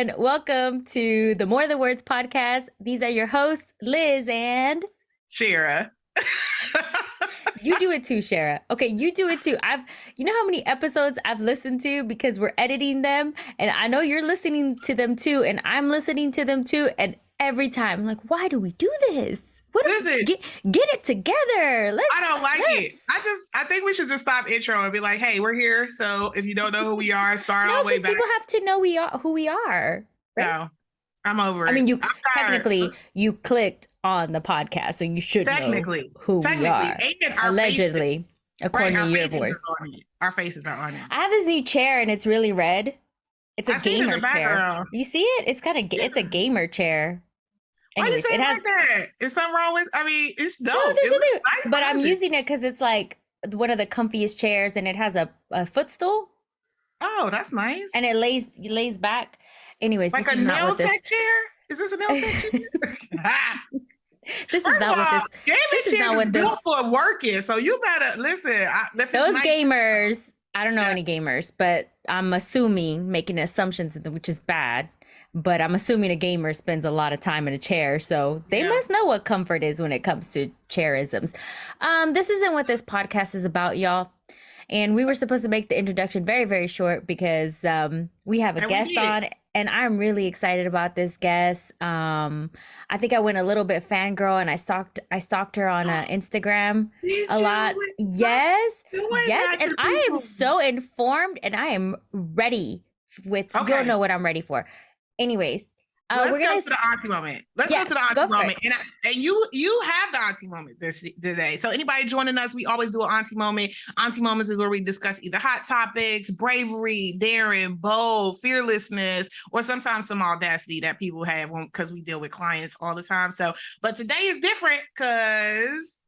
and welcome to the More Than Words podcast. These are your hosts, Liz and Shara. You do it too, Shara. Okay, you do it too. You know how many episodes I've listened to because we're editing them, and I know you're listening to them too, and I'm listening to them too, and every time I'm like, why do we do this? Get it together. I don't like it. I think we should just stop intro and be like, hey, we're here. So if you don't know who we are, start all the way back. People have to know who we are. Right? No, I'm over it. I mean, technically you clicked on the podcast, so you should know who we are. And allegedly, according to your voice. Our faces are on it. I have this new chair and it's really red. It's a gamer chair. You see it? It's it's a gamer chair. Anyways, why you say it like that? Is something wrong with? I mean, it's dope. No, there's nice, but I'm using it because it's like one of the comfiest chairs, and it has a footstool. Oh, that's nice. And it lays back. Anyways, like a nail tech chair. Is this a nail tech chair? This is not what this. Gaming chair is built for working, so you better listen. Those gamers. I don't know any gamers, but I'm assuming making assumptions, which is bad. But I'm assuming a gamer spends a lot of time in a chair, so they must know what comfort is when it comes to chairisms. This isn't what this podcast is about, y'all. And we were supposed to make the introduction very, very short because we have a guest on, and I'm really excited about this guest. I think I went a little bit fangirl, and I stalked her on Instagram a lot. Yes, and I am so informed, and I am ready with. You don't know what I'm ready for. Anyways, let's go to the auntie moment. Let's go to the auntie moment. And you have the auntie moment today. So anybody joining us, we always do an auntie moment. Auntie moments is where we discuss either hot topics, bravery, daring, bold, fearlessness, or sometimes some audacity that people have because we deal with clients all the time. But today is different because.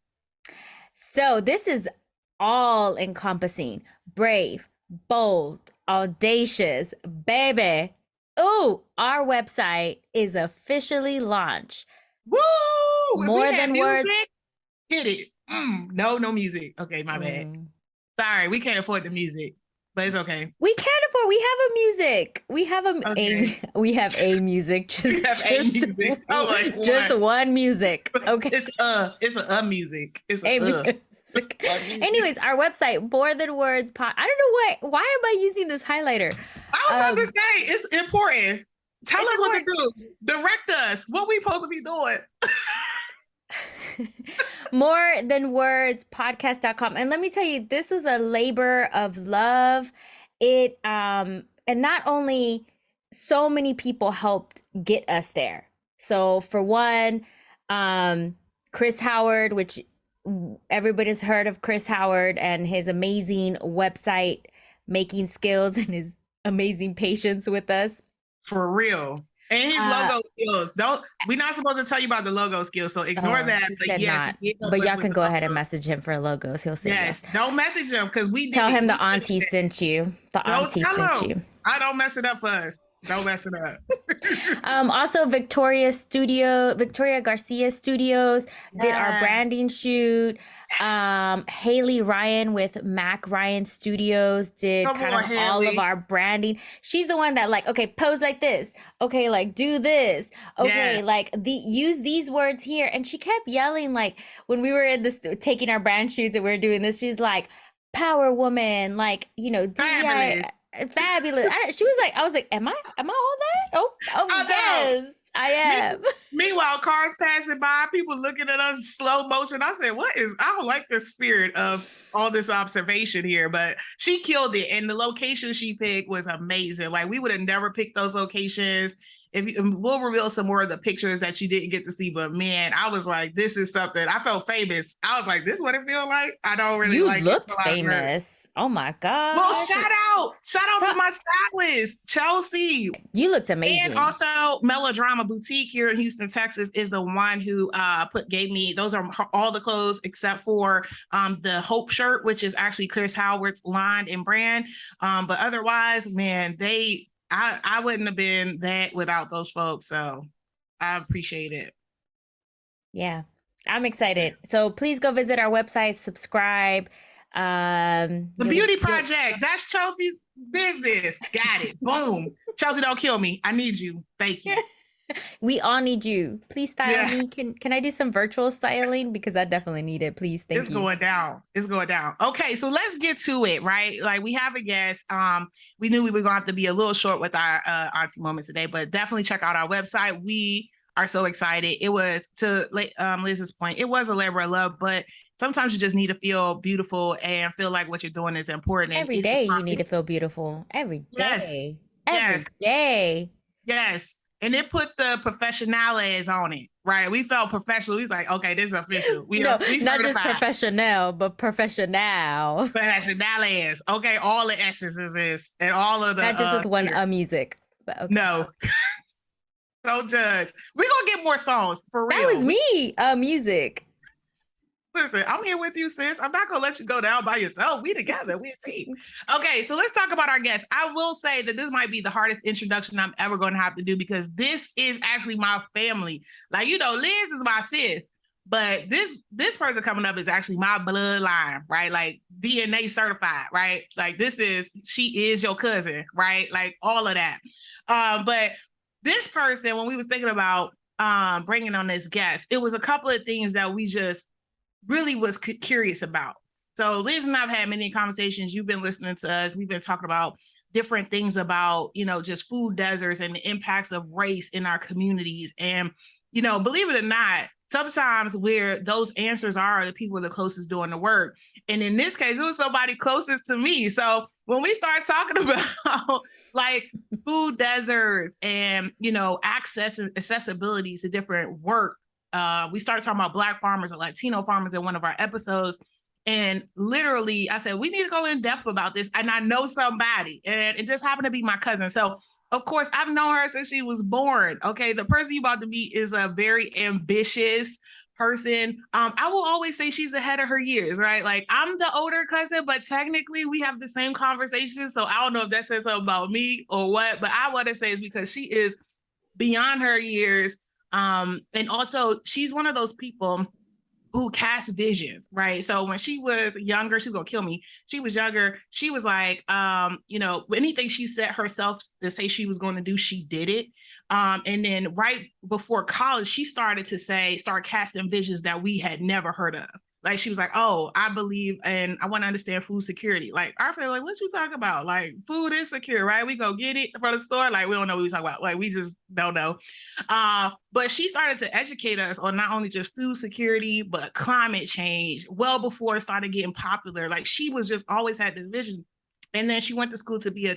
So this is all encompassing, brave, bold, audacious, baby. Oh, our website is officially launched. Woo! More Than Words. Hit it. No music. Okay, my bad. Sorry, we can't afford the music, but it's okay. We can't afford. We have a music. We have we have a music. Just one music. Okay. It's a music. It's a music. Anyways, our website, More Than Words Pod. I don't know why am I using this highlighter? I was about to say it's important. Tell us what to do. Direct us. What we supposed to be doing. More Than Words podcast.com. And let me tell you, this was a labor of love. It and not only so many people helped get us there. So for one, Chris Howard, which everybody's heard of Chris Howard and his amazing website making skills and his amazing patience with us. For real. And his logo skills. We're not supposed to tell you about the logo skills, so ignore that. But yes, but y'all can go ahead and message him for logos. He'll say yes. Don't message him because we tell him the auntie sent you. The auntie sent you. I don't mess it up for us. Don't mess it up. Also, Victoria Garcia Studios did our branding shoot. Haley Ryan with Mac Ryan Studios did all of our branding. She's the one that okay, pose like this. Okay, do this. Okay, use these words here. And she kept yelling when we were in this taking our brand shoots and we were doing this. She's like, power woman, DI. Fabulous. She was I was like, am I all that? Oh yes, I am. Meanwhile, cars passing by, people looking at us slow motion. I said, I don't like the spirit of all this observation here, but she killed it. And the location she picked was amazing. We would have never picked those locations. We'll reveal some more of the pictures that you didn't get to see, but man, I was like, this is something. I felt famous. I was like, this is what it feels like. I don't really like it. You looked famous. Oh my God. Well, shout out to my stylist, Chelsea. You looked amazing. And also Melodrama Boutique here in Houston, Texas is the one who gave me, those are all the clothes except for the Hope shirt, which is actually Chris Howard's line and brand. But otherwise, man, I wouldn't have been that without those folks. So I appreciate it. Yeah, I'm excited. So please go visit our website, subscribe. The Beauty Project. That's Chelsea's business. Got it. Boom. Chelsea, don't kill me. I need you. Thank you. We all need you. Please style Yeah. me. Can I do some virtual styling? Because I definitely need it. Please. Thank It's you. going down. It's going down. Okay, so let's get to it, right? Like we have a guest. We knew we were going to have to be a little short with our auntie moment today, but definitely check out our website. We are so excited. It was to Liz's point. It was a labor of love, but sometimes you just need to feel beautiful and feel like what you're doing is important. And Every day you need to feel beautiful. Every yes, day. Every yes, day. yes. And it put the professionales on it, right? We felt professional. We was like, okay, this is official. We No, we not just certified. professional, but professional. Professionales. Okay, all the S's is and all of the Not just with one here. music. But okay. No. Don't judge. We're gonna get more songs for real. That was me. Music. Listen, I'm here with you, sis. I'm not gonna let you go down by yourself. We together, we a team. Okay, so let's talk about our guests. I will say that this might be the hardest introduction I'm ever gonna have to do because this is actually my family. Like, you know, Liz is my sis, but this person coming up is actually my bloodline, right? Like DNA certified, right? Like she is your cousin, right? Like all of that. But this person, when we was thinking about bringing on this guest, it was a couple of things that we just really was curious about. So Liz and I've had many conversations. You've been listening to us. We've been talking about different things about, you know, just food deserts and the impacts of race in our communities. And, you know, believe it or not, sometimes where those answers are the people the closest doing the work. And in this case, it was somebody closest to me. So when we start talking about like food deserts and, you know, access and accessibility to different work, we started talking about Black farmers and Latino farmers in one of our episodes. And literally, I said, we need to go in depth about this. And I know somebody, and it just happened to be my cousin. So, of course, I've known her since she was born. Okay. The person you're about to meet is a very ambitious person. I will always say she's ahead of her years, right? Like I'm the older cousin, but technically we have the same conversation. So I don't know if that says something about me or what, but I want to say it's because she is beyond her years. And also she's one of those people who cast visions, right? So when she was younger, she's gonna kill me. She was younger. She was like, you know, anything she set herself to say she was going to do, she did it. And then right before college, she started start casting visions that we had never heard of. Like she was like, oh, I believe and I want to understand food security. Like our family, like, what you talk about? Like food is secure, right? We go get it from the store. Like we don't know what we talk about. Like we just don't know. But she started to educate us on not only just food security, but climate change well before it started getting popular. Like she was just always had this vision. And then she went to school to be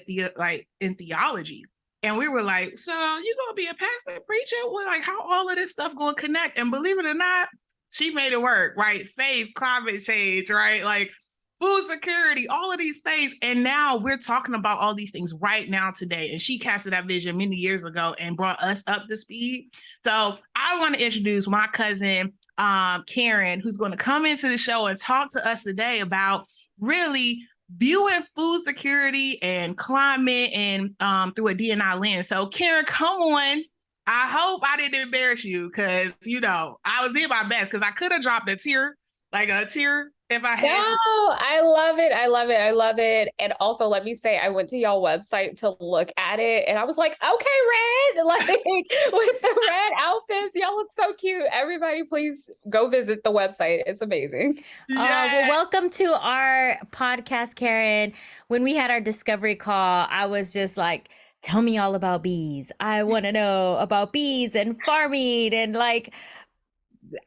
in theology. And we were like, so you gonna be a pastor, preacher? Well, like how all of this stuff gonna connect? And believe it or not, she made it work, right? Faith, climate change, right? Like food security, all of these things. And now we're talking about all these things right now today. And she casted that vision many years ago and brought us up to speed. So I want to introduce my cousin, Karyn, who's going to come into the show and talk to us today about really viewing food security and climate and through a D&I lens. So Karyn, come on. I hope I didn't embarrass you because, you know, I was doing my best because I could have dropped a tear if I had. No, I love it. I love it. I love it. And also, let me say, I went to y'all website to look at it and I was like, okay, red, like with the red outfits, y'all look so cute. Everybody, please go visit the website. It's amazing. Well, welcome to our podcast, Karyn. When we had our discovery call, I was just like, tell me all about bees. I want to know about bees and farming. And like,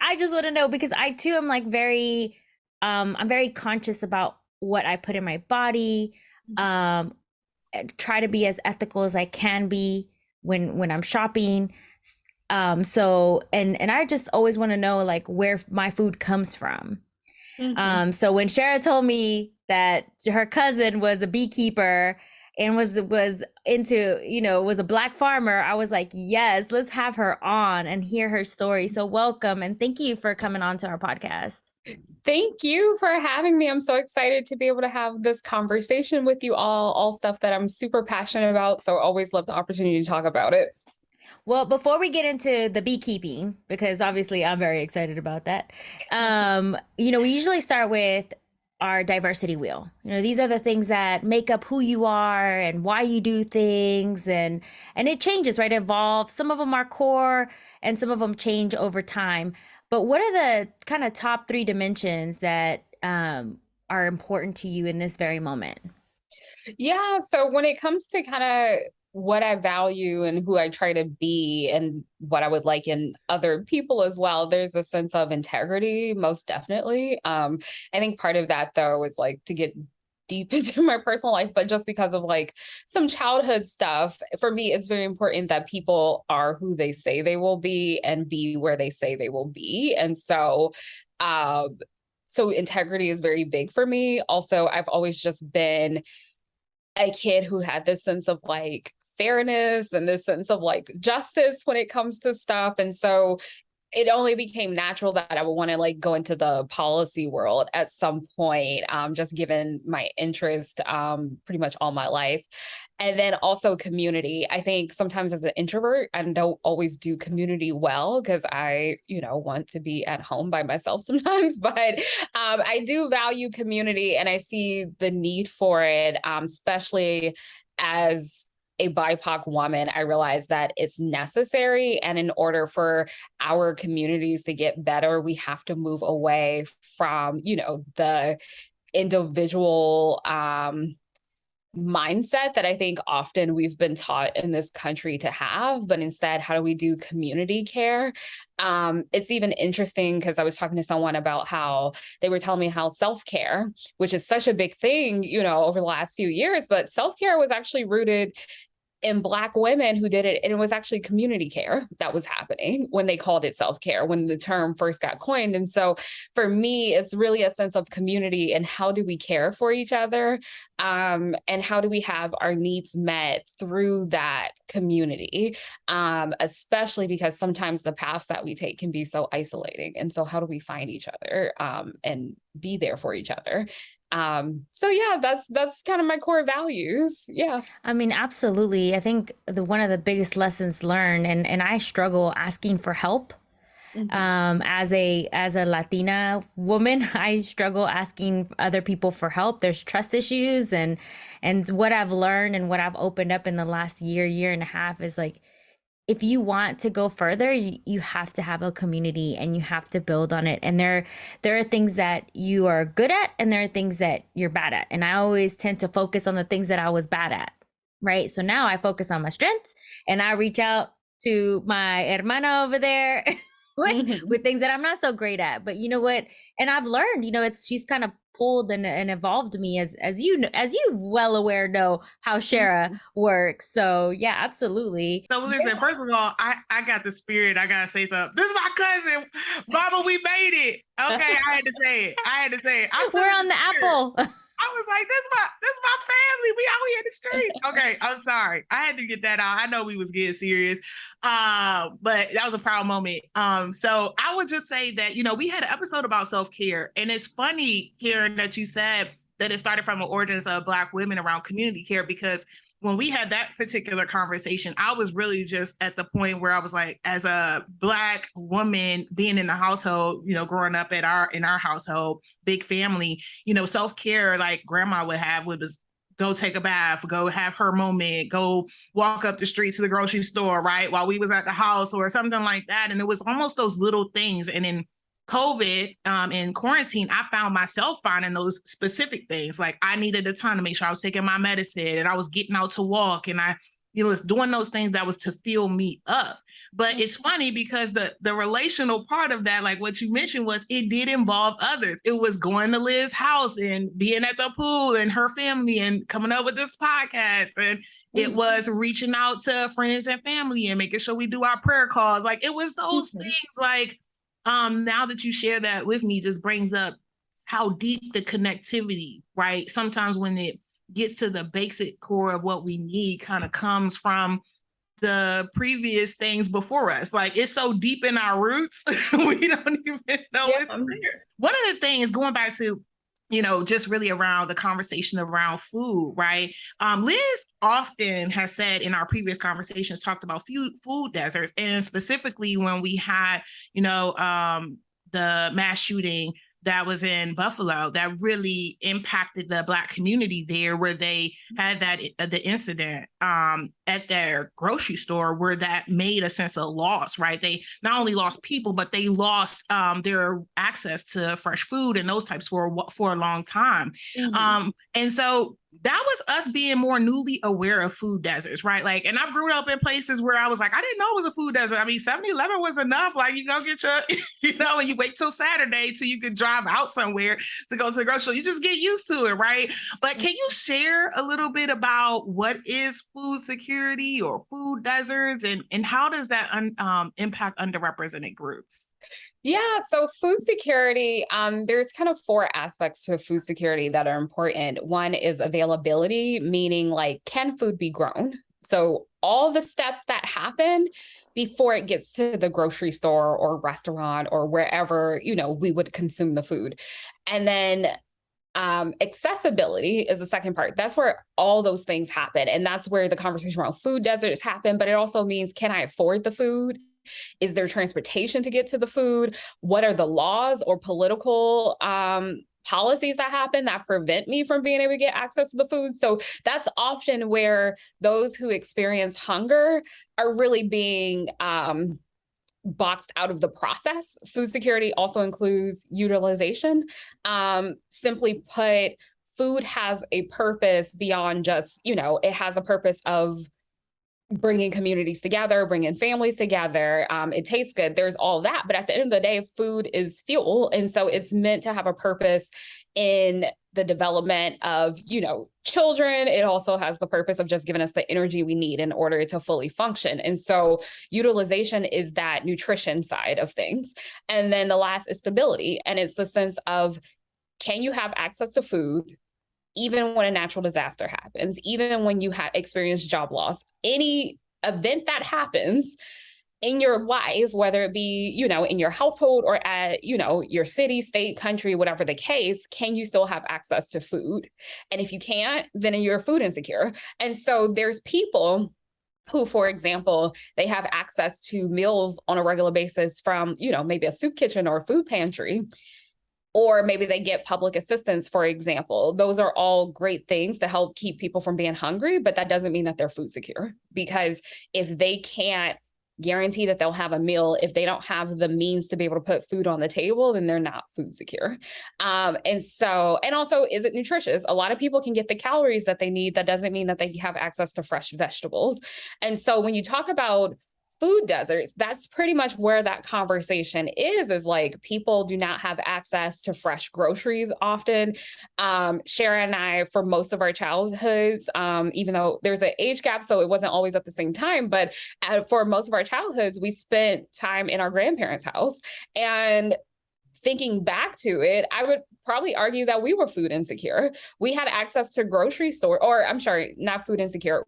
I just want to know because I too am like I'm very conscious about what I put in my body. Try to be as ethical as I can be when I'm shopping. So I just always want to know like where my food comes from. Mm-hmm. So when Shara told me that her cousin was a beekeeper and was into, you know, was a Black farmer, I was like, yes, let's have her on and hear her story. So welcome and thank you for coming on to our podcast. Thank you for having me. I'm so excited to be able to have this conversation with you all stuff that I'm super passionate about. So always love the opportunity to talk about it. Well, before we get into the beekeeping, because obviously I'm very excited about that, you know, we usually start with our diversity wheel. These are the things that make up who you are and why you do things, and it changes, right? It evolves. Some of them are core and some of them change over time. But what are the kind of top 3 dimensions that are important to you in this very moment? Yeah. So when it comes to kind of what I value and who I try to be and what I would like in other people as well, there's a sense of integrity, most definitely. I think part of that though is like to get deep into my personal life, but just because of like some childhood stuff, for me, it's very important that people are who they say they will be and be where they say they will be. And so integrity is very big for me. Also, I've always just been a kid who had this sense of like fairness and this sense of like justice when it comes to stuff. And so it only became natural that I would want to like go into the policy world at some point, just given my interest pretty much all my life. And then also community. I think sometimes as an introvert, I don't always do community well because I, want to be at home by myself sometimes. But I do value community and I see the need for it, especially as a BIPOC woman. I realize that it's necessary. And in order for our communities to get better, we have to move away from, the individual mindset that I think often we've been taught in this country to have, but instead, how do we do community care? It's even interesting because I was talking to someone about how they were telling me how self-care, which is such a big thing, over the last few years, but self-care was actually rooted in Black women who did it. And it was actually community care that was happening when they called it self-care, when the term first got coined. And so for me, it's really a sense of community and how do we care for each other? And how do we have our needs met through that community? Especially because sometimes the paths that we take can be so isolating. And so how do we find each other and be there for each other? So yeah, that's kind of my core values. Yeah. I mean, absolutely. I think one of the biggest lessons learned, and I struggle asking for help. As a Latina woman, I struggle asking other people for help. There's trust issues, and what I've learned and what I've opened up in the last year and a half is like, if you want to go further, you have to have a community and you have to build on it. And there are things that you are good at and there are things that you're bad at. And I always tend to focus on the things that I was bad at, right? So now I focus on my strengths and I reach out to my hermana over there with things that I'm not so great at. But you know what? And I've learned, she's kind of pulled and evolved me as you well aware know how Shara works. So yeah, absolutely. So listen, first of all, I got the spirit. I gotta say something. This is my cousin, Mama. We made it. Okay, I had to say it. We're on the apple. I was like, this my family. We out here in the streets. Okay, I'm sorry. I had to get that out. I know we was getting serious. But that was a proud moment. So I would just say that, we had an episode about self-care. And it's funny, Karyn, that you said that it started from the origins of Black women around community care, because when we had that particular conversation, I was really just at the point where I was like, as a Black woman being in the household, growing up in our household, big family, self-care like grandma would have was go take a bath, go have her moment, go walk up the street to the grocery store, right? While we was at the house or something like that. And it was almost those little things. And in COVID, in quarantine, I found myself finding those specific things. Like I needed a time to make sure I was taking my medicine and I was getting out to walk and I, was doing those things that was to fill me up. But it's funny because the relational part of that, like what you mentioned, was it did involve others. It was going to Liz's house and being at the pool and her family and coming up with this podcast. And it was reaching out to friends and family and making sure we do our prayer calls. Like it was those things like, now that you share that with me just brings up how deep the connectivity, right? Sometimes when it gets to the basic core of what we need kind of comes from the previous things before us. Like it's so deep in our roots, we don't even know it's there. One of the things going back to, just really around the conversation around food, right? Liz often has said in our previous conversations, talked about food deserts. And specifically when we had, the mass shooting that was in Buffalo that really impacted the Black community there, where they had the incident at their grocery store, where that made a sense of loss, right? They not only lost people, but they lost their access to fresh food and those types for a long time. And so that was us being more newly aware of food deserts, right? Like, and I've grown up in places where I was like, I didn't know it was a food desert. I mean, 7-Eleven was enough. Like, you go get your, and you wait till Saturday till you could drive out somewhere to go to the grocery store. You just get used to it, right? But can you share a little bit about what is food security or food deserts, and how does that impact underrepresented groups? Yeah, so food security, there's kind of four aspects to food security that are important. One is availability, meaning like, can food be grown? So all the steps that happen before it gets to the grocery store or restaurant or wherever, we would consume the food. And then accessibility is the second part. That's where all those things happen. And that's where the conversation around food deserts happen. But it also means, can I afford the food? Is there transportation to get to the food? What are the laws or political policies that happen that prevent me from being able to get access to the food? So that's often where those who experience hunger are really being boxed out of the process. Food security also includes utilization. Simply put, food has a purpose beyond just, it has a purpose of bringing communities together, bringing families together. It tastes good. There's all that. But at the end of the day, food is fuel. And so it's meant to have a purpose in the development of, children. It also has the purpose of just giving us the energy we need in order to fully function. And so utilization is that nutrition side of things. And then the last is stability. And it's the sense of, can you have access to food even when a natural disaster happens, even when you have experienced job loss, any event that happens in your life, whether it be, in your household or at, your city, state, country, whatever the case, can you still have access to food? And if you can't, then you're food insecure. And so there's people who, for example, they have access to meals on a regular basis from, maybe a soup kitchen or a food pantry, or maybe they get public assistance, for example. Those are all great things to help keep people from being hungry, but that doesn't mean that they're food secure, because if they can't guarantee that they'll have a meal, if they don't have the means to be able to put food on the table, then they're not food secure. And also, is it nutritious? A lot of people can get the calories that they need. That doesn't mean that they have access to fresh vegetables. And so when you talk about food deserts, that's pretty much where that conversation is like, people do not have access to fresh groceries often. Sharon and I, for most of our childhoods, even though there's an age gap, so it wasn't always at the same time, but for most of our childhoods, we spent time in our grandparents' house. And thinking back to it, I would probably argue that we were food insecure. We had access to grocery store, or I'm sorry, not food insecure.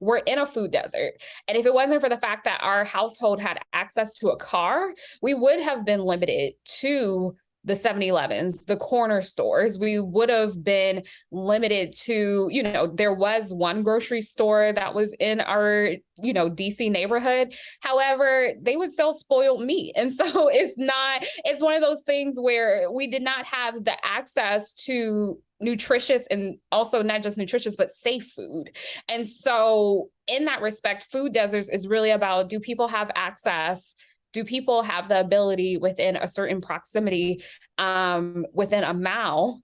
We're in a food desert. And if it wasn't for the fact that our household had access to a car, we would have been limited to the 7-Elevens, the corner stores. We would have been limited to, there was one grocery store that was in our, DC neighborhood. However, they would sell spoiled meat. And so it's one of those things where we did not have the access to nutritious, and also not just nutritious, but safe food. And so in that respect, food deserts is really about, do people have access? Do people have the ability within a certain proximity, within a mile,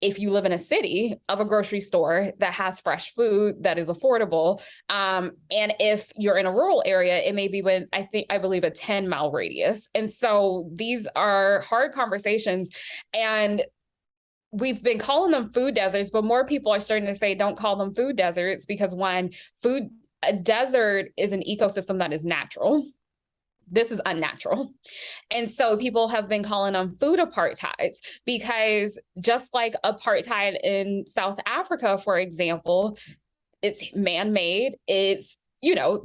if you live in a city, of a grocery store that has fresh food that is affordable? And if you're in a rural area, it may be I believe a 10-mile radius. And so these are hard conversations, and we've been calling them food deserts, but more people are starting to say, don't call them food deserts, because a desert is an ecosystem that is natural. This is unnatural. And so people have been calling them food apartheids, because just like apartheid in South Africa, for example, it's man-made. It's,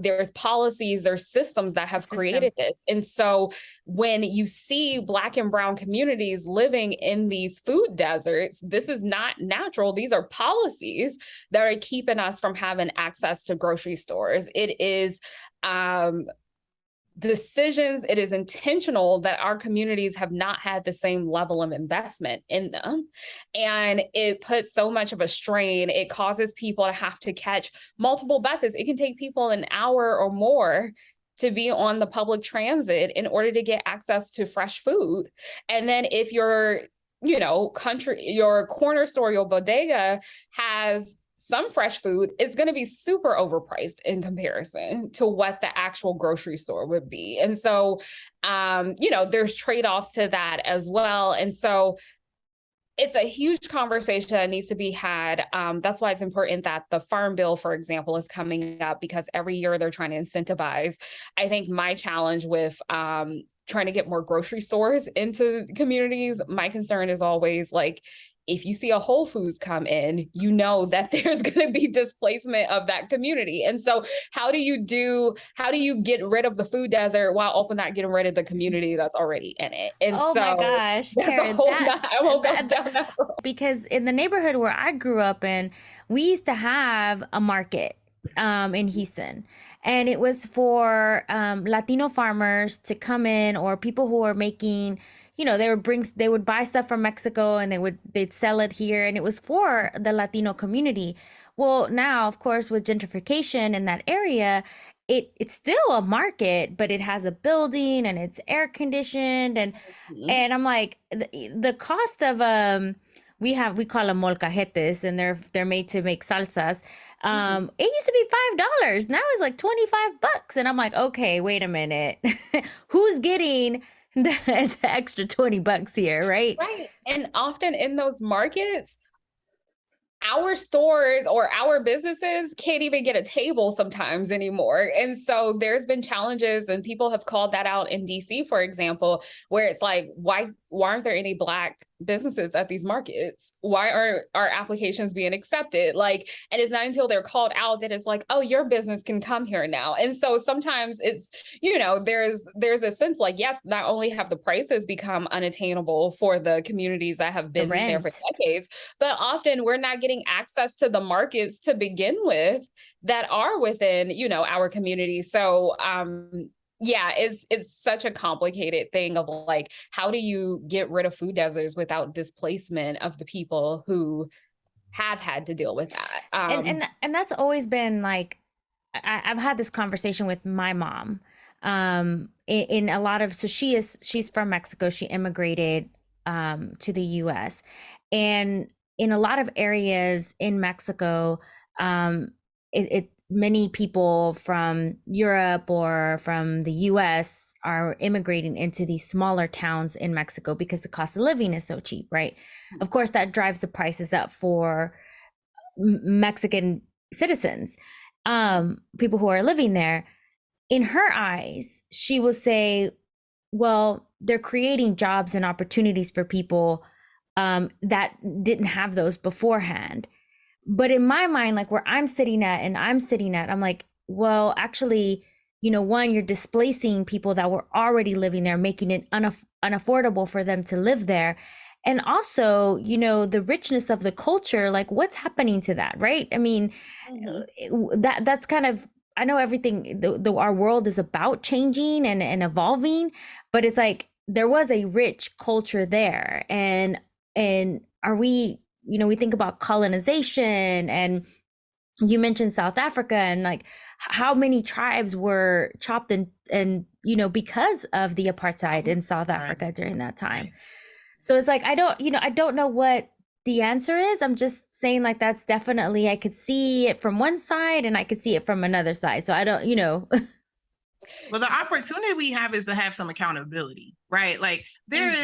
there's policies, there's systems that have created this. And so when you see Black and brown communities living in these food deserts, this is not natural. These are policies that are keeping us from having access to grocery stores. It is, decisions, it is intentional that our communities have not had the same level of investment in them. And it puts so much of a strain. It causes people to have to catch multiple buses. It can take people an hour or more to be on the public transit in order to get access to fresh food. And then if your, your corner store, your bodega has some fresh food, it's going to be super overpriced in comparison to what the actual grocery store would be. And so, there's trade-offs to that as well. And so it's a huge conversation that needs to be had. That's why it's important that the Farm Bill, for example, is coming up, because every year they're trying to incentivize. I think my challenge with trying to get more grocery stores into communities, my concern is always like, if you see a Whole Foods come in, you know that there's going to be displacement of that community. And so how do you get rid of the food desert while also not getting rid of the community that's already in it? And oh my gosh, Karyn, I won't go down that road. Because in the neighborhood where I grew up in, we used to have a market in Houston. And it was for Latino farmers to come in, or people who are making, they would buy stuff from Mexico and they'd sell it here, and it was for the Latino community. Well, now, of course, with gentrification in that area, it's still a market, but it has a building and it's air conditioned, and I'm like, the cost of we call them molcajetes, and they're made to make salsas. It used to be $5. Now it's like $25. And I'm like, okay, wait a minute. Who's getting the extra $20 here, right? Right. And often in those markets, our stores or our businesses can't even get a table sometimes anymore. And so there's been challenges, and people have called that out in DC, for example, where it's like, why aren't there any Black businesses at these markets? Why are our applications being accepted? Like, and it's not until they're called out that it's like, oh, your business can come here now. And so sometimes it's, there's a sense like, yes, not only have the prices become unattainable for the communities that have been there for decades, but often we're not getting access to the markets to begin with that are within, our community. So, yeah, it's such a complicated thing of like, how do you get rid of food deserts without displacement of the people who have had to deal with that? And that's always been like, I've had this conversation with my mom. In a lot of, so she's from Mexico. She immigrated to the US, and in a lot of areas in Mexico, many people from Europe or from the US are immigrating into these smaller towns in Mexico because the cost of living is so cheap, right? Of course, that drives the prices up for Mexican citizens, people who are living there. In her eyes, she will say, well, they're creating jobs and opportunities for people that didn't have those beforehand. But in my mind, like where I'm sitting at, I'm like, well, actually, one, you're displacing people that were already living there, making it unaffordable for them to live there. And also, the richness of the culture, like what's happening to that, right? I mean, that's kind of, I know everything, our world is about changing and evolving, but it's like, there was a rich culture there. And are we, we think about colonization, and you mentioned South Africa, and like how many tribes were chopped and because of the apartheid in South Africa during that time. So it's like, I don't know what the answer is. I'm just saying, like, that's definitely, I could see it from one side and I could see it from another side. So I don't, Well, the opportunity we have is to have some accountability, right? Like there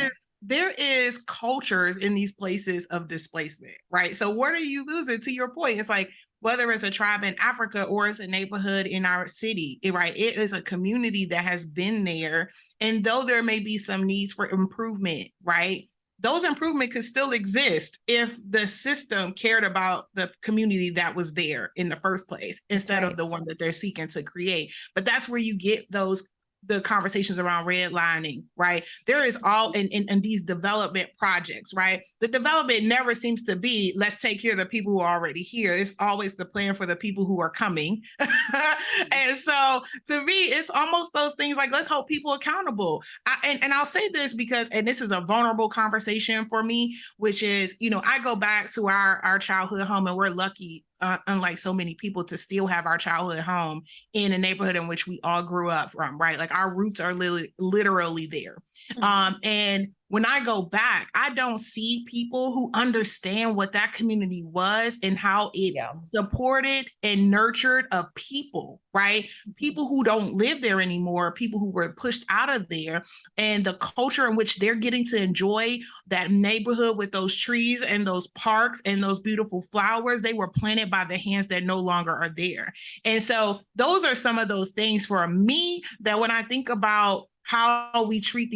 is cultures in these places of displacement, right? So what are you losing? To your point, it's like, whether it's a tribe in Africa or it's a neighborhood in our city, right? It is a community that has been there. And though there may be some needs for improvement, right? Those improvements could still exist if the system cared about the community that was there in the first place, instead of the one that they're seeking to create. But that's where you get the conversations around redlining, right? There is all in these development projects, right? The development never seems to be, let's take care of the people who are already here. It's always the plan for the people who are coming. And so to me, it's almost those things like, let's hold people accountable. And I'll say this because, and this is a vulnerable conversation for me, which is, I go back to our childhood home, and we're lucky, unlike so many people, to still have our childhood home in a neighborhood in which we all grew up from, right? Like our roots are literally there. And when I go back, I don't see people who understand what that community was and how it supported and nurtured a people, right? People who don't live there anymore, people who were pushed out of there, and the culture in which they're getting to enjoy that neighborhood with those trees and those parks and those beautiful flowers. They were planted by the hands that no longer are there. And so those are some of those things for me that when I think about how we treat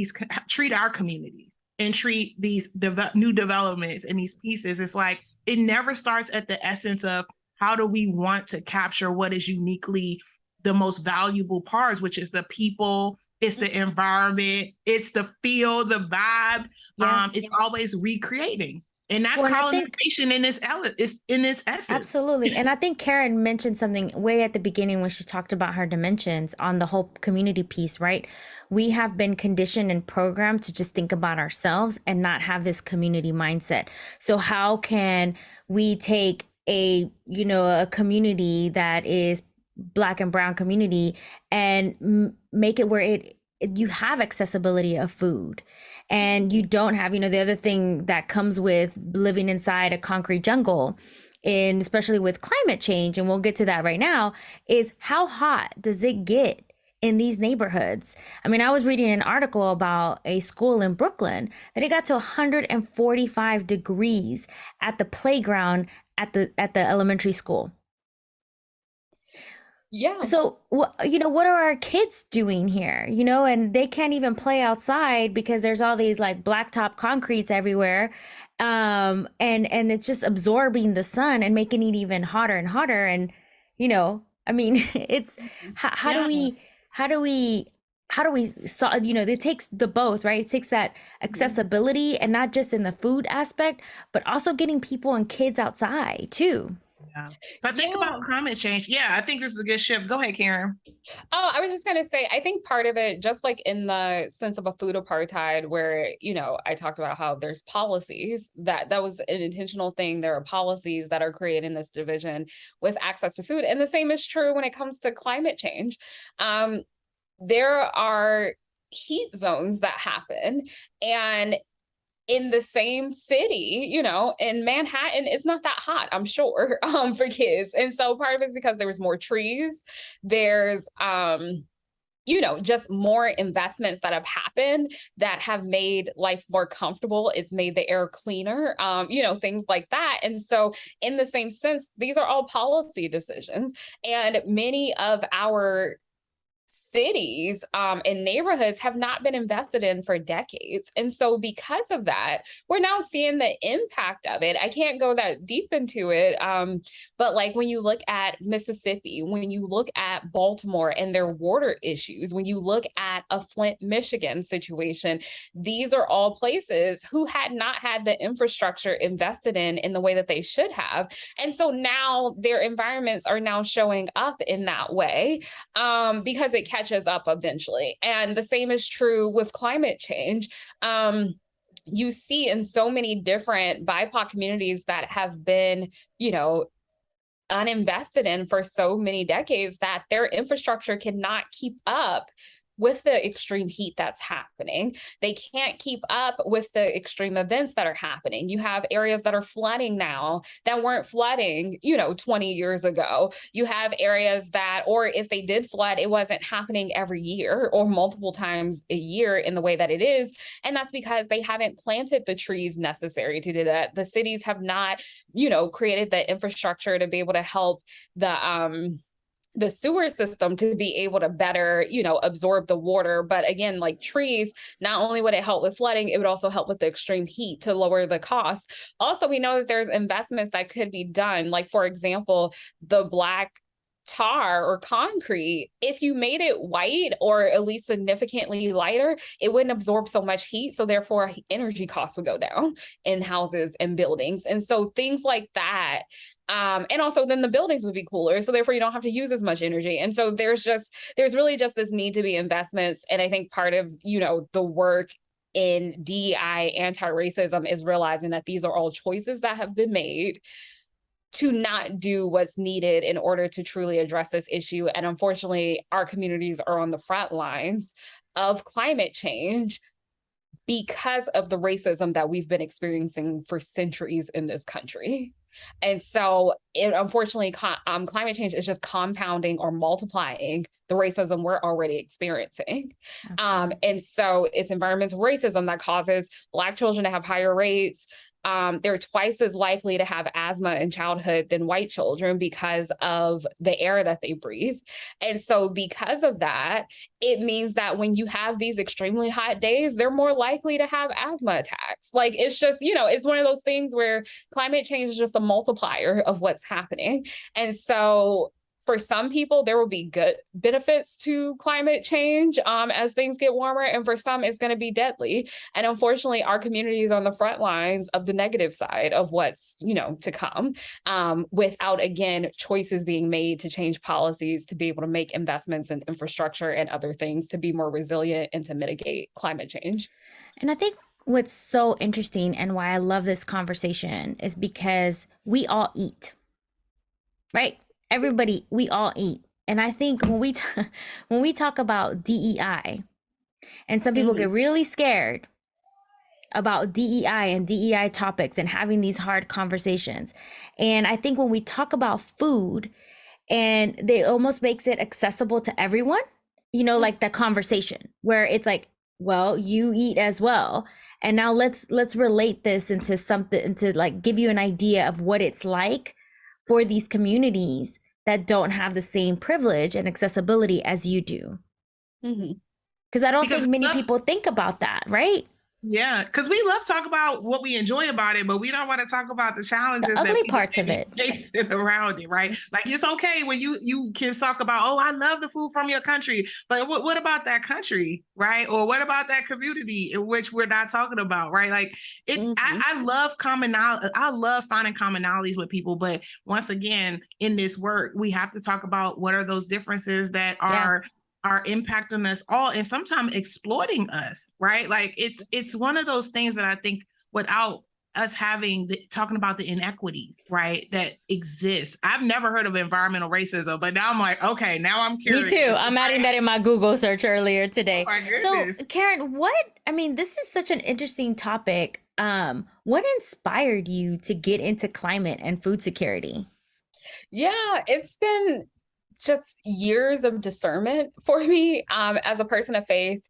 our community and treat these new developments and these pieces, it's like it never starts at the essence of how do we want to capture what is uniquely the most valuable parts, which is the people, it's the environment, it's the feel, the vibe. It's always recreating. And that's colonization in its essence. Absolutely. And I think Karyn mentioned something way at the beginning when she talked about her dimensions on the whole community piece, right? We have been conditioned and programmed to just think about ourselves and not have this community mindset. So how can we take a community that is Black and brown community and make it where you have accessibility of food, and you don't have, the other thing that comes with living inside a concrete jungle, and especially with climate change, and we'll get to that right now, is how hot does it get in these neighborhoods? I mean, I was reading an article about a school in Brooklyn that it got to 145 degrees at the playground at the elementary school. Yeah. So, what are our kids doing here? And they can't even play outside because there's all these like blacktop concretes everywhere. And it's just absorbing the sun and making it even hotter and hotter. And, I mean, it's how do we it takes the both, right? It takes that accessibility, and not just in the food aspect, but also getting people and kids outside too. Yeah. So I think about climate change. Yeah, I think this is a good shift. Go ahead, Karyn. Oh, I was just going to say, I think part of it, just like in the sense of a food apartheid, where, I talked about how there's policies that was an intentional thing. There are policies that are creating this division with access to food. And the same is true when it comes to climate change. There are heat zones that happen, and in the same city, in Manhattan, it's not that hot, I'm sure, for kids. And so part of it's because there was more trees. There's, just more investments that have happened that have made life more comfortable. It's made the air cleaner, things like that. And so in the same sense, these are all policy decisions. And many of our cities and neighborhoods have not been invested in for decades. And so because of that, we're now seeing the impact of it. I can't go that deep into it. But like when you look at Mississippi, when you look at Baltimore and their water issues, when you look at a Flint, Michigan situation, these are all places who had not had the infrastructure invested in the way that they should have. And so now their environments are now showing up in that way because it catches up eventually. And the same is true with climate change. You see in so many different BIPOC communities that have been, uninvested in for so many decades that their infrastructure cannot keep up with the extreme heat that's happening. They can't keep up with the extreme events that are happening. You have areas that are flooding now that weren't flooding, 20 years ago. You have areas that, or if they did flood, it wasn't happening every year or multiple times a year in the way that it is. And that's because they haven't planted the trees necessary to do that. The cities have not, created the infrastructure to be able to help the sewer system to be able to better, absorb the water. But again, like trees, not only would it help with flooding, it would also help with the extreme heat to lower the cost. Also, we know that there's investments that could be done. Like, for example, the Black tar or concrete, if you made it white or at least significantly lighter, it wouldn't absorb so much heat. So therefore energy costs would go down in houses and buildings. And so things like that. And also then the buildings would be cooler. So therefore you don't have to use as much energy. And so there's really just this need to be investments. And I think part of, the work in DEI anti-racism is realizing that these are all choices that have been made to not do what's needed in order to truly address this issue. And unfortunately, our communities are on the front lines of climate change because of the racism that we've been experiencing for centuries in this country. And so unfortunately, climate change is just compounding or multiplying the racism we're already experiencing. And so it's environmental racism that causes Black children to have higher rates. They're twice as likely to have asthma in childhood than white children because of the air that they breathe. And so because of that, it means that when you have these extremely hot days, they're more likely to have asthma attacks. Like, it's just, it's one of those things where climate change is just a multiplier of what's happening. And so for some people, there will be good benefits to climate change as things get warmer. And for some, it's going to be deadly. And unfortunately, our community is on the front lines of the negative side of what's, to come without, again, choices being made to change policies, to be able to make investments in infrastructure and other things to be more resilient and to mitigate climate change. And I think what's so interesting and why I love this conversation is because we all eat, right? Everybody, we all eat. And I think when we talk about DEI, and some people get really scared about DEI and DEI topics and having these hard conversations. And I think when we talk about food, and they almost makes it accessible to everyone, like the conversation where it's like, well, you eat as well. And now let's relate this into something, to like give you an idea of what it's like for these communities that don't have the same privilege and accessibility as you do. Because I don't think many people think about that, right? Yeah, because we love to talk about what we enjoy about it, but we don't want to talk about the challenges, the ugly parts of it, facing around it, right? Like, it's okay when you can talk about, oh, I love the food from your country, but what about that country, right? Or what about that community in which we're not talking about, right? Like, it's I love commonality. I love finding commonalities with people, but once again, in this work, we have to talk about what are those differences that are impacting us all and sometimes exploiting us, right? Like, it's one of those things that I think without us talking about the inequities, right, that exist. I've never heard of environmental racism, but now I'm like, okay, now I'm curious. Me too. I'm adding that in my Google search earlier today. Oh my goodness. So Karyn, this is such an interesting topic. What inspired you to get into climate and food security? Yeah, it's been just years of discernment for me. As a person of faith,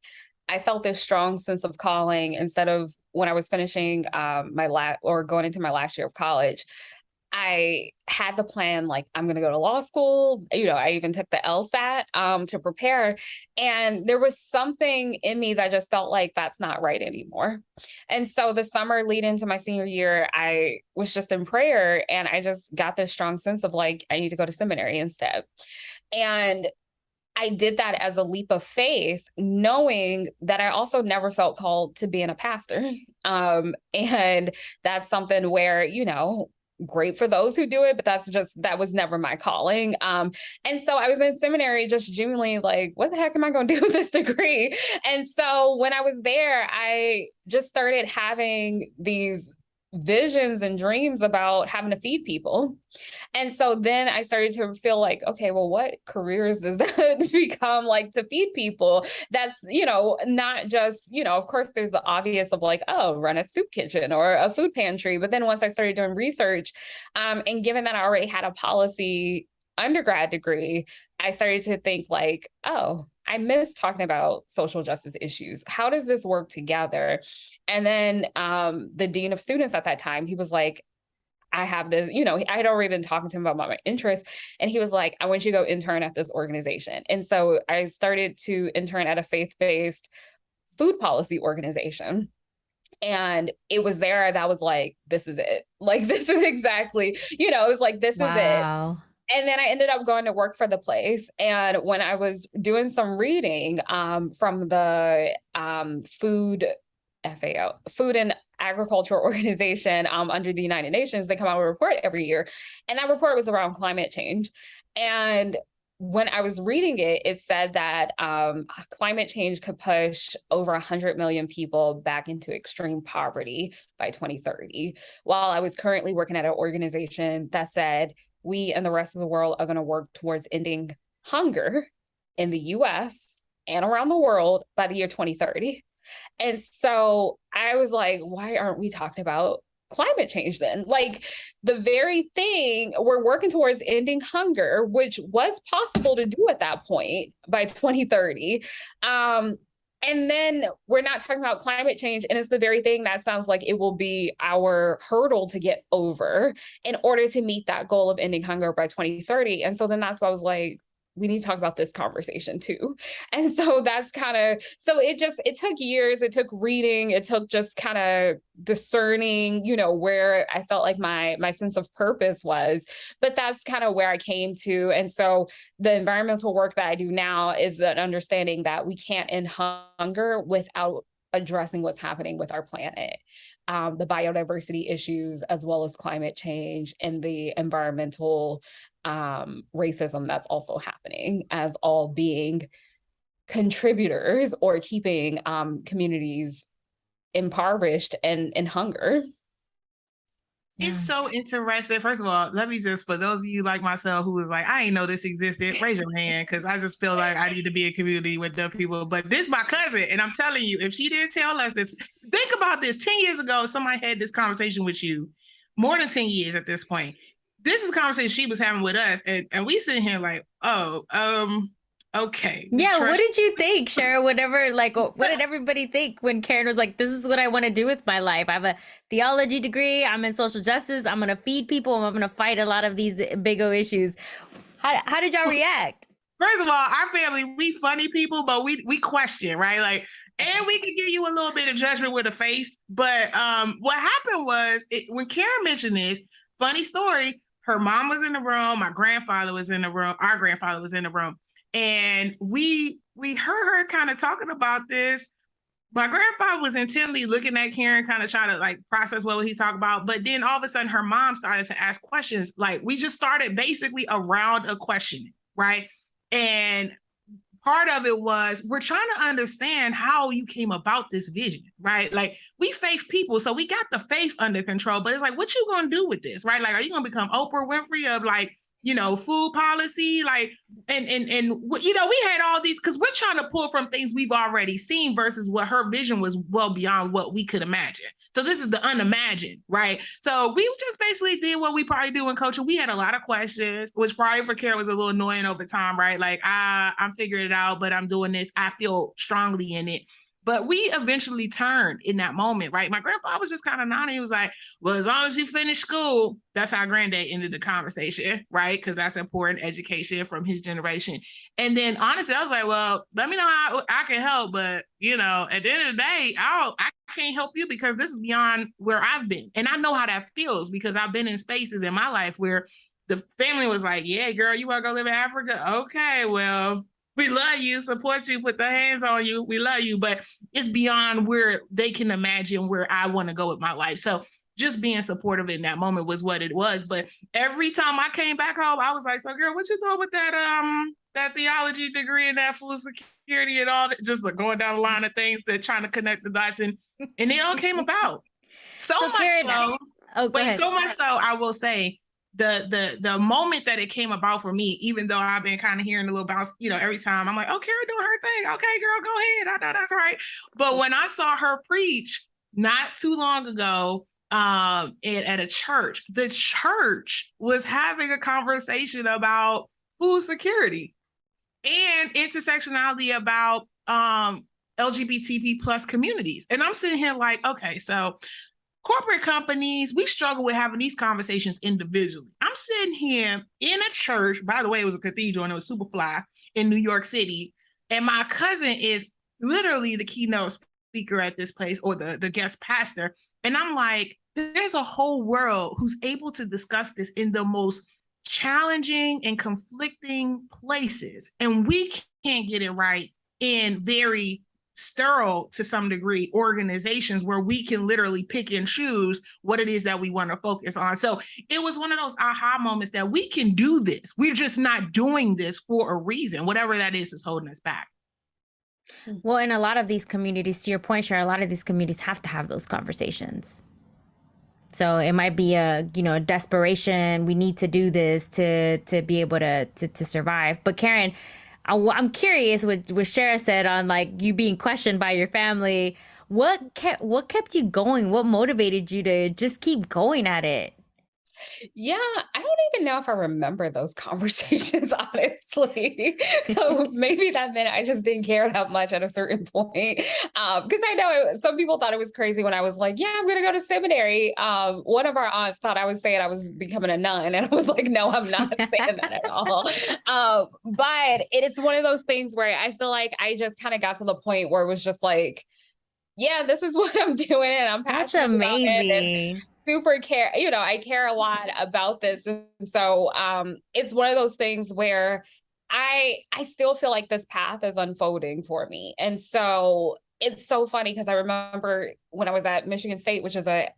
I felt this strong sense of calling. Instead of when I was finishing going into my last year of college, I had the plan, like, I'm going to go to law school. I even took the LSAT to prepare. And there was something in me that just felt like that's not right anymore. And so the summer leading into my senior year, I was just in prayer, and I just got this strong sense of like, I need to go to seminary instead. And I did that as a leap of faith, knowing that I also never felt called to being a pastor. And that's something where, great for those who do it, but that was never my calling. And so I was in seminary just genuinely like, what the heck am I going to do with this degree? And so when I was there, I just started having these visions and dreams about having to feed people. And so then I started to feel like, okay, well, what careers does that become, like, to feed people? That's, not just, of course, there's the obvious of like, oh, run a soup kitchen or a food pantry. But then once I started doing research, and given that I already had a policy undergrad degree, I started to think like, oh, I miss talking about social justice issues. How does this work together? And then the dean of students at that time, he was like, I have this, I had already been talking to him about my interests. And he was like, I want you to go intern at this organization. And so I started to intern at a faith-based food policy organization. And it was there that was like, this is it. Like, this is exactly, it was like, this is it. And then I ended up going to work for the place. And when I was doing some reading from the Food and Agriculture Organization under the United Nations, they come out with a report every year. And that report was around climate change. And when I was reading it, it said that climate change could push over 100 million people back into extreme poverty by 2030. While I was currently working at an organization that said, we and the rest of the world are going to work towards ending hunger in the US and around the world by the year 2030. And so I was like, why aren't we talking about climate change then? Like the very thing we're working towards ending hunger, which was possible to do at that point by 2030. And then we're not talking about climate change. And it's the very thing that sounds like it will be our hurdle to get over in order to meet that goal of ending hunger by 2030. And so then that's why I was like, we need to talk about this conversation too. And so that's kind of, so it took years, it took reading, it took just kind of discerning, where I felt like my sense of purpose was, but that's kind of where I came to. And so the environmental work that I do now is an understanding that we can't end hunger without addressing what's happening with our planet. The biodiversity issues, as well as climate change and the environmental racism that's also happening, as all being contributors or keeping communities impoverished and in hunger. It's so interesting. First of all, let me just, for those of you like myself who was like, I didn't know this existed, raise your hand, because I just feel like I need to be a community with the people. But this is my cousin, and I'm telling you, if she didn't tell us this, think about this. 10 years ago, somebody had this conversation with you, more than 10 years at this point. This is a conversation she was having with us, and we sitting here like, okay. Yeah, what did you think, Shara? Whatever, what did everybody think when Karyn was like, this is what I want to do with my life? I have a theology degree. I'm in social justice. I'm going to feed people. I'm going to fight a lot of these big O issues. How did y'all react? First of all, our family, we funny people, but we question, right? Like, and we can give you a little bit of judgment with a face. But what happened was, when Karyn mentioned this, funny story, her mom was in the room. My grandfather was in the room. Our grandfather was in the room. And we heard her kind of talking about this. My grandfather was intently looking at Karyn, kind of trying to like process what he talked about. But then all of a sudden, her mom started to ask questions. Like, we just started basically a round of questioning, right? And part of it was, we're trying to understand how you came about this vision, right? Like, we faith people, so we got the faith under control. But it's like, what you gonna do with this, right? Like, are you gonna become Oprah Winfrey of like, food policy, like, and we had all these, because we're trying to pull from things we've already seen versus what her vision was well beyond what we could imagine. So this is the unimagined, right? So we just basically did what we probably do in coaching. We had a lot of questions, which probably for Karyn was a little annoying over time, right? Like, I'm figuring it out, but I'm doing this. I feel strongly in it. But we eventually turned in that moment, right? My grandfather was just kind of nodding. He was like, well, as long as you finish school, that's how granddad ended the conversation, right? Because that's important education from his generation. And then honestly, I was like, well, let me know how I can help. But, at the end of the day, I can't help you because this is beyond where I've been. And I know how that feels because I've been in spaces in my life where the family was like, yeah, girl, you want to go live in Africa? Okay, well, we love you, support you, put their hands on you. We love you, but it's beyond where they can imagine where I want to go with my life. So just being supportive in that moment was what it was. But every time I came back home, I was like, so girl, what you doing with that theology degree and that food security and all that? Just like going down the line of things that trying to connect the dots, and it all came about. So much Karyn, so much so, I will say, the moment that it came about for me, even though I've been kind of hearing a little bounce, every time I'm like, oh, Karyn doing her thing. Okay, girl, go ahead. I know that's right. But when I saw her preach not too long ago at a church, the church was having a conversation about food security and intersectionality about LGBTQ plus communities. And I'm sitting here like, okay, so corporate companies, we struggle with having these conversations individually. I'm sitting here in a church, by the way, it was a cathedral and it was super fly in New York City. And my cousin is literally the keynote speaker at this place, or the guest pastor. And I'm like, there's a whole world who's able to discuss this in the most challenging and conflicting places, and we can't get it right in very sterile, to some degree, organizations where we can literally pick and choose what it is that we want to focus on. So it was one of those aha moments that we can do this. We're just not doing this for a reason. Whatever that is holding us back. Well, in a lot of these communities, to your point, Cher, a lot of these communities have to have those conversations. So it might be a desperation. We need to do this to be able to survive. But Karyn, I'm curious what Shara said on like you being questioned by your family. What kept you going? What motivated you to just keep going at it? Yeah, I don't even know if I remember those conversations, honestly. So maybe that meant I just didn't care that much at a certain point. Because I know some people thought it was crazy when I was like, yeah, I'm going to go to seminary. One of our aunts thought I was saying I was becoming a nun. And I was like, no, I'm not saying that at all. But it's one of those things where I feel like I just kind of got to the point where it was just like, yeah, this is what I'm doing. And I'm passionate That's amazing. super care, I care a lot about this. And so it's one of those things where I still feel like this path is unfolding for me. And so it's so funny because I remember when I was at Michigan State, which is a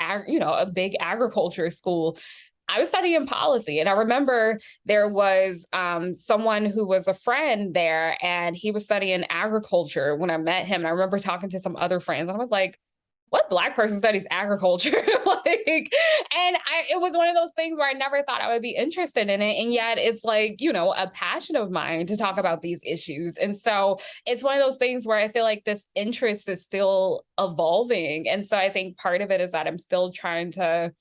big agriculture school, I was studying policy. And I remember there was someone who was a friend there and he was studying agriculture when I met him. And I remember talking to some other friends and I was like, what Black person studies agriculture? It was one of those things where I never thought I would be interested in it. And yet it's like, a passion of mine to talk about these issues. And so it's one of those things where I feel like this interest is still evolving. And so I think part of it is that I'm still trying to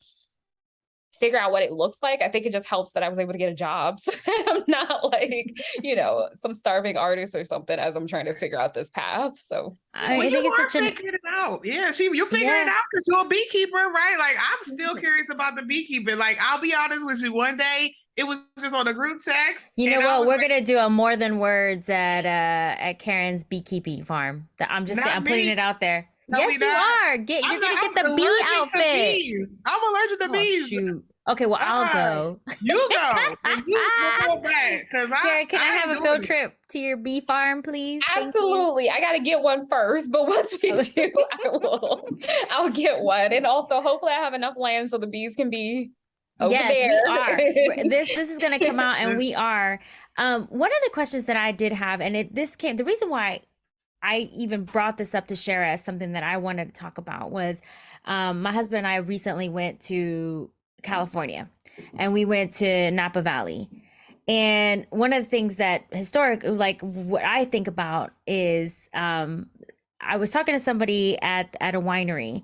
figure out what it looks like. I think it just helps that I was able to get a job. So I'm not like, some starving artist or something as I'm trying to figure out this path. So I think it's such figuring it out. Yeah, you figuring it out because you're a beekeeper, right? Like I'm still curious about the beekeeping. Like I'll be honest with you, one day it was just on a group text. You know what? We're gonna do a more than words at Karyn's beekeeping farm. I'm putting it out there. No, yes, you are. You're gonna get the bee outfit. I'm allergic to bees. Shoot. Okay, well, I'll go. You go. And you go back. Karyn, can I have a field trip to your bee farm, please? Absolutely. I got to get one first, but once we do, I'll get one. And also, hopefully I have enough land so the bees can be over there. We are. This is going to come out, and we are. One of the questions that I did have, and the reason why I even brought this up to share as something that I wanted to talk about was my husband and I recently went to California and we went to Napa Valley. And one of the things that like what I think about is I was talking to somebody at a winery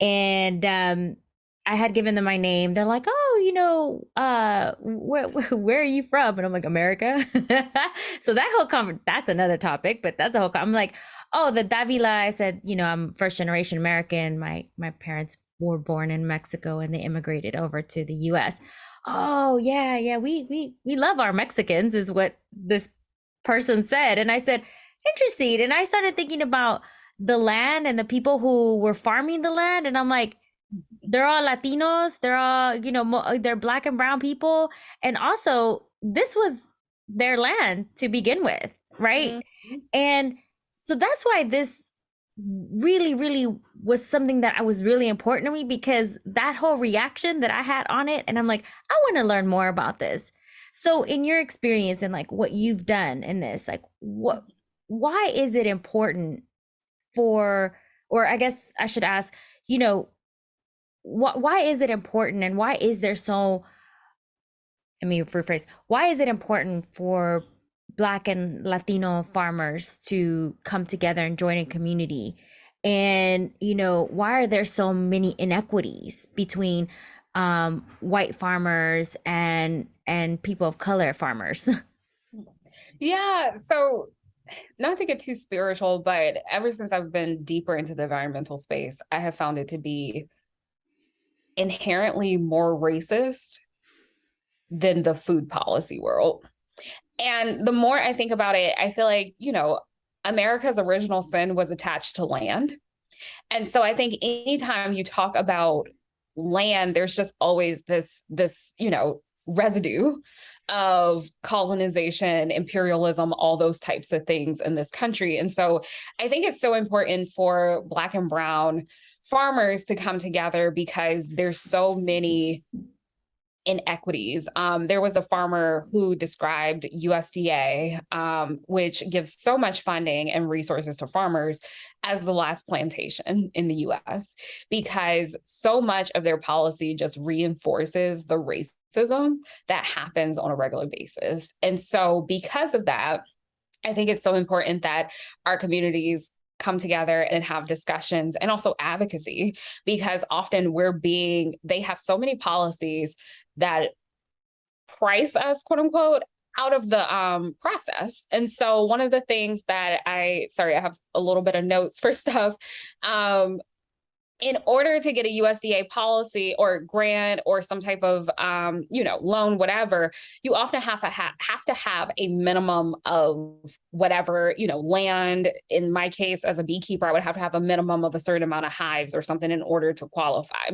and I had given them my name. They're like, oh, where are you from? And I'm like, America. So that's another topic, but that's a whole, I'm like, oh, the Davila. I said, I'm first generation American. My parents were born in Mexico and they immigrated over to the US. Oh, yeah. We love our Mexicans is what this person said. And I said, interesting. And I started thinking about the land and the people who were farming the land. And I'm like, they're all Latinos. They're all, they're Black and brown people. And also this was their land to begin with. Right. Mm-hmm. And so that's why this really, really was something that was really important to me, because that whole reaction that I had on it, and I'm like, I want to learn more about this. So in your experience and like what you've done in this, like why is it important or I guess I should ask, why is it important and why is there why is it important for Black and Latino farmers to come together and join a community? And, why are there so many inequities between white farmers and people of color farmers? Yeah. So not to get too spiritual, but ever since I've been deeper into the environmental space, I have found it to be inherently more racist than the food policy world. And the more I think about it, I feel like, America's original sin was attached to land. And so I think anytime you talk about land, there's just always this, residue of colonization, imperialism, all those types of things in this country. And so I think it's so important for Black and brown farmers to come together because there's so many inequities. There was a farmer who described USDA, which gives so much funding and resources to farmers, as the last plantation in the US, because so much of their policy just reinforces the racism that happens on a regular basis. And so because of that, I think it's so important that our communities come together and have discussions and also advocacy, because often they have so many policies that price us, quote unquote, out of the process. And so one of the things that I have a little bit of notes for stuff. In order to get a USDA policy or grant or some type of, loan, whatever, you often have to have a minimum of whatever, land. In my case, as a beekeeper, I would have to have a minimum of a certain amount of hives or something in order to qualify.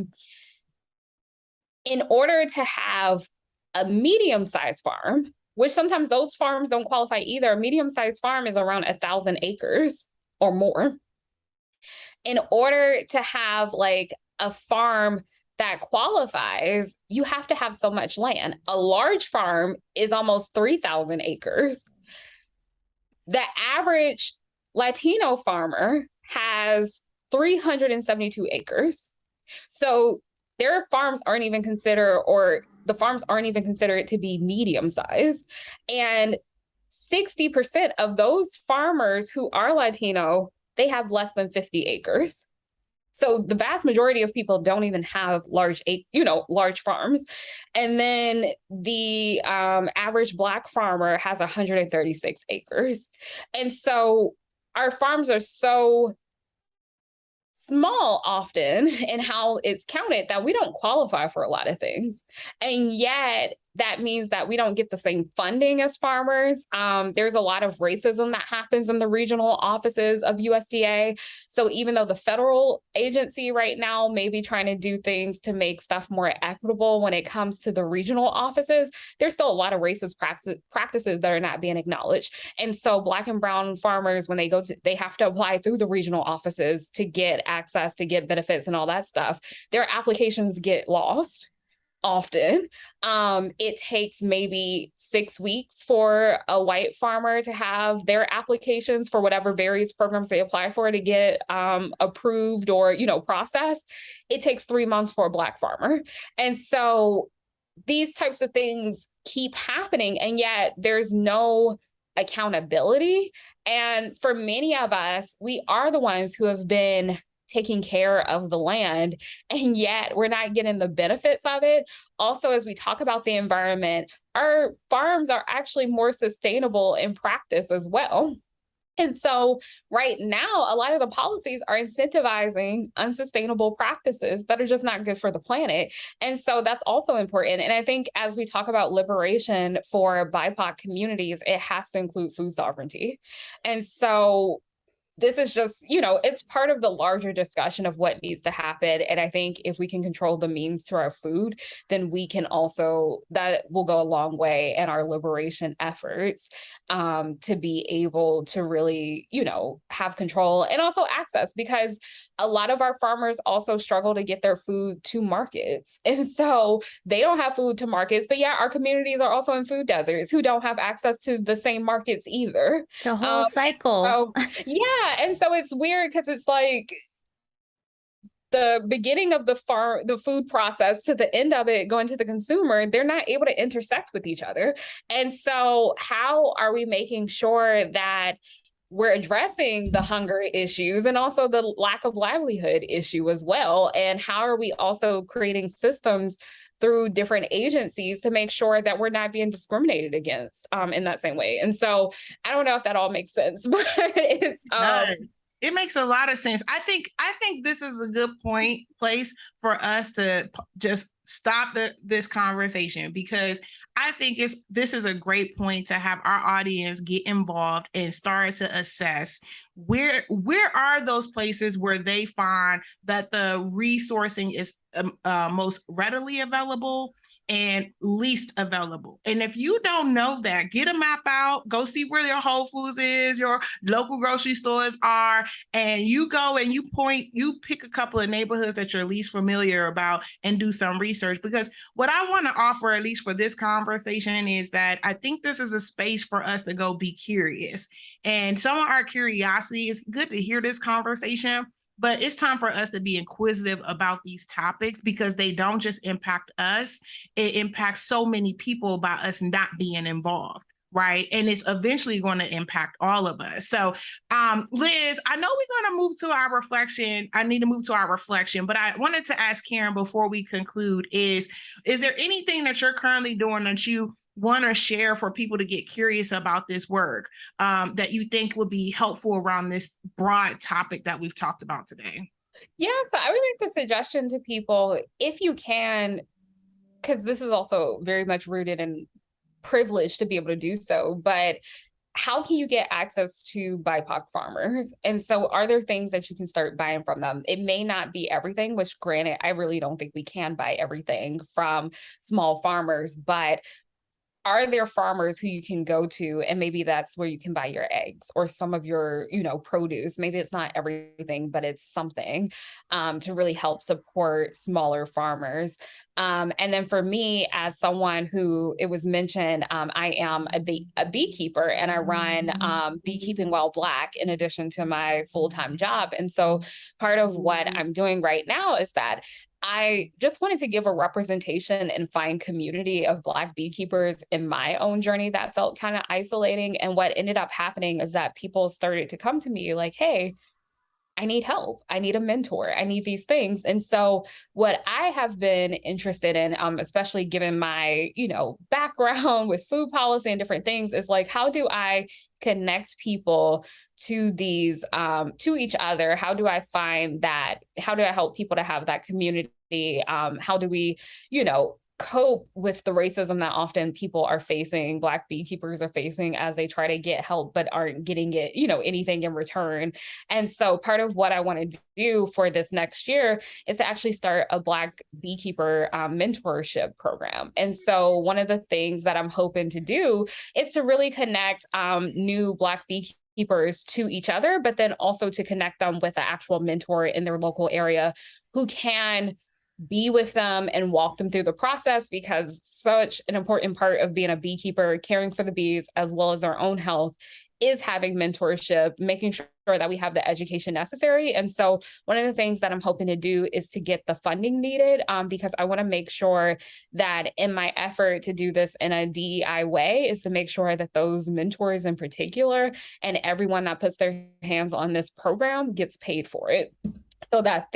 In order to have a medium-sized farm, which sometimes those farms don't qualify either, a medium-sized farm is around 1,000 acres or more. In order to have like a farm that qualifies, you have to have so much land. A large farm is almost 3,000 acres. The average Latino farmer has 372 acres. So their farms aren't even considered, or the farms aren't even considered to be medium size. And 60% of those farmers who are Latino, they have less than 50 acres. So the vast majority of people don't even have large farms. And then the average Black farmer has 136 acres. And so our farms are so small often in how it's counted that we don't qualify for a lot of things. And yet that means that we don't get the same funding as farmers. There's a lot of racism that happens in the regional offices of USDA. So even though the federal agency right now may be trying to do things to make stuff more equitable when it comes to the regional offices, there's still a lot of racist practices that are not being acknowledged. And so Black and brown farmers, when they have to apply through the regional offices to get access, to get benefits and all that stuff, their applications get lost. Often, it takes maybe 6 weeks for a white farmer to have their applications for whatever various programs they apply for to get approved or, processed. It takes 3 months for a Black farmer. And so these types of things keep happening, and yet there's no accountability. And for many of us, we are the ones who have been taking care of the land, and yet we're not getting the benefits of it. Also, as we talk about the environment, our farms are actually more sustainable in practice as well. And so right now, a lot of the policies are incentivizing unsustainable practices that are just not good for the planet. And so that's also important. And I think as we talk about liberation for BIPOC communities, it has to include food sovereignty. And so this is just, it's part of the larger discussion of what needs to happen. And I think if we can control the means to our food, then we can also, that will go a long way in our liberation efforts to be able to really, have control and also access, because a lot of our farmers also struggle to get their food to markets. And so they don't have food to markets, but yeah, our communities are also in food deserts who don't have access to the same markets either. It's a whole cycle. Yeah. And so it's weird because it's like the beginning of the food process to the end of it going to the consumer, they're not able to intersect with each other. And so how are we making sure that we're addressing the hunger issues and also the lack of livelihood issue as well? And how are we also creating systems through different agencies to make sure that we're not being discriminated against in that same way? And so I don't know if that all makes sense, but it makes a lot of sense. I think this is a good place for us to just stop this conversation, because I think this is a great point to have our audience get involved and start to assess where are those places where they find that the resourcing is most readily available, and least available. And if you don't know that, get a map out, go see where your Whole Foods is, your local grocery stores are, and you go and you pick a couple of neighborhoods that you're least familiar about and do some research. Because what I want to offer, at least for this conversation, is that I think this is a space for us to go be curious. And some of our curiosity is good to hear this conversation, but it's time for us to be inquisitive about these topics because they don't just impact us. It impacts so many people by us not being involved. Right. And it's eventually going to impact all of us. So, Liz, I know we're going to move to our reflection. I need to move to our reflection, but I wanted to ask Karyn before we conclude is there anything that you're currently doing that you want to share for people to get curious about this work that you think would be helpful around this broad topic that we've talked about today? Yeah, so I would make the suggestion to people, if you can, because this is also very much rooted in privilege to be able to do so, but how can you get access to BIPOC farmers? And so are there things that you can start buying from them? It may not be everything, which granted, I really don't think we can buy everything from small farmers, but are there farmers who you can go to and maybe that's where you can buy your eggs or some of your, produce? Maybe it's not everything, but it's something to really help support smaller farmers. And then for me, as someone who, it was mentioned, I am a beekeeper and I run Beekeeping While Black in addition to my full-time job. And so part of what I'm doing right now is that I just wanted to give a representation and find community of Black beekeepers in my own journey that felt kind of isolating. And what ended up happening is that people started to come to me like, hey, I need help. I need a mentor. I need these things. And so what I have been interested in, especially given my, background with food policy and different things, is like, how do I connect people to these, to each other? How do I find that? How do I help people to have that community? How do we, cope with the racism that often people are facing, Black beekeepers are facing as they try to get help, but aren't getting it, anything in return. And so part of what I want to do for this next year is to actually start a Black beekeeper mentorship program. And so one of the things that I'm hoping to do is to really connect new Black beekeepers to each other, but then also to connect them with an actual mentor in their local area who can be with them and walk them through the process, because such an important part of being a beekeeper, caring for the bees, as well as our own health, is having mentorship, making sure that we have the education necessary. And so one of the things that I'm hoping to do is to get the funding needed, because I want to make sure that in my effort to do this in a DEI way is to make sure that those mentors in particular and everyone that puts their hands on this program gets paid for it. So that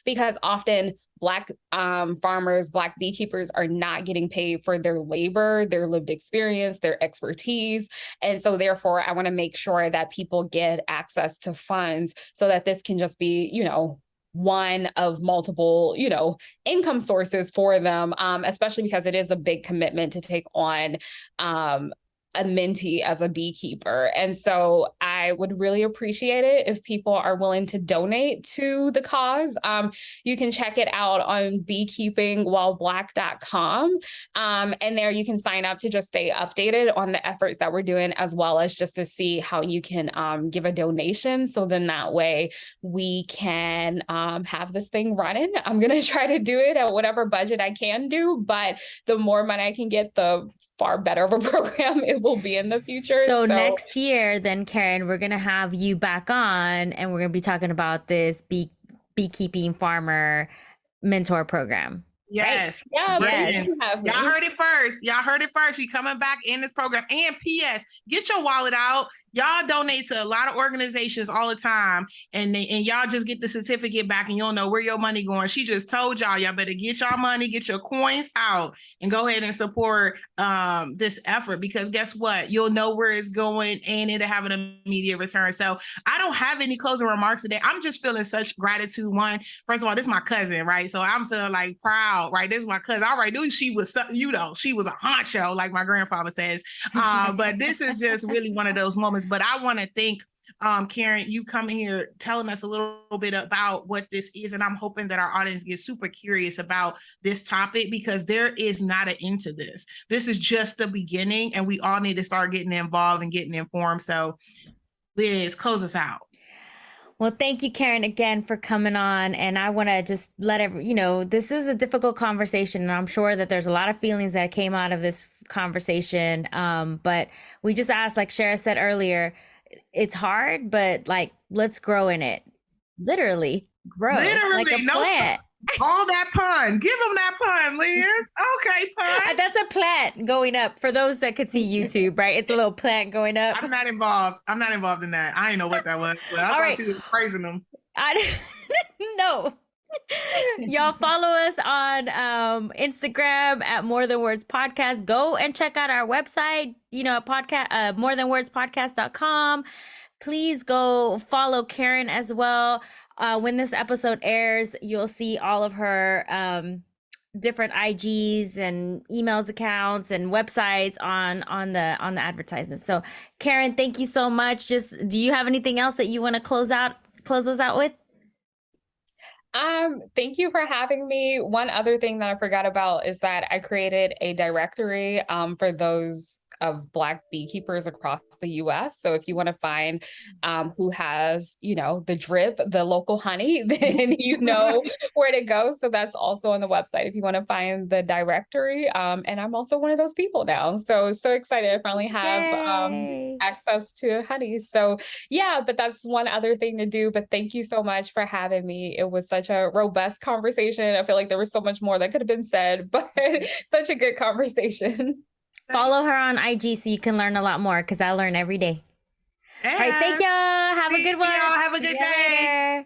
because often Black farmers, Black beekeepers are not getting paid for their labor, their lived experience, their expertise. And so therefore, I want to make sure that people get access to funds so that this can just be, one of multiple, income sources for them, especially because it is a big commitment to take on a mentee as a beekeeper. And so I would really appreciate it if people are willing to donate to the cause. You can check it out on beekeepingwhileblack.com. And there you can sign up to just stay updated on the efforts that we're doing, as well as just to see how you can give a donation. So then that way we can have this thing running. I'm going to try to do it at whatever budget I can do, but the more money I can get, the far better of a program it will be in the future. So next year, then, Karyn, we're going to have you back on and we're going to be talking about this beekeeping farmer mentor program. Yes. Right? Yeah, yes. Y'all heard it first. Y'all heard it first. She's coming back in this program. And P.S., get your wallet out. Y'all donate to a lot of organizations all the time, and y'all just get the certificate back and you don't know where your money going. She just told y'all better get y'all money, get your coins out, and go ahead and support this effort, because guess what? You'll know where it's going and it'll have an immediate return. So I don't have any closing remarks today. I'm just feeling such gratitude. One, first of all, this is my cousin, right? So I'm feeling like proud, right? This is my cousin. All right, she was, she was a honcho, like my grandfather says. But this is just really one of those moments. But I want to thank Karyn, you coming here telling us a little bit about what this is. And I'm hoping that our audience gets super curious about this topic, because there is not an end to this. This is just the beginning, and we all need to start getting involved and getting informed. So Liz, close us out. Well, thank you, Karyn, again for coming on. And I want to just let this is a difficult conversation, and I'm sure that there's a lot of feelings that came out of this conversation. But we just asked, like Shara said earlier, it's hard, but like, let's grow in it. Literally grow like a plant. All that pun. Give them that pun, Liz. Okay, pun. That's a plant going up. For those that could see YouTube, right? It's a little plant going up. I'm not involved in that. I didn't know what that was. But I thought she was praising them. No. Y'all follow us on Instagram at More Than Words Podcast. Go and check out our website, podcast, morethanwordspodcast.com. Please go follow Karyn as well. When this episode airs, you'll see all of her different IGs and emails accounts and websites on the advertisements. So Karyn, thank you so much. Just, do you have anything else that you want to close us out with? Thank you for having me. One other thing that I forgot about is that I created a directory for those of Black beekeepers across the US. So if you want to find who has, the drip, the local honey, then you know where to go. So that's also on the website if you want to find the directory. And I'm also one of those people now. So excited. I finally have access to honey. So yeah, but that's one other thing to do. But thank you so much for having me. It was such a robust conversation. I feel like there was so much more that could have been said, but such a good conversation. Follow her on IG so you can learn a lot more, because I learn every day. All right, thank y'all. Have a good one. Y'all have a good day. Later.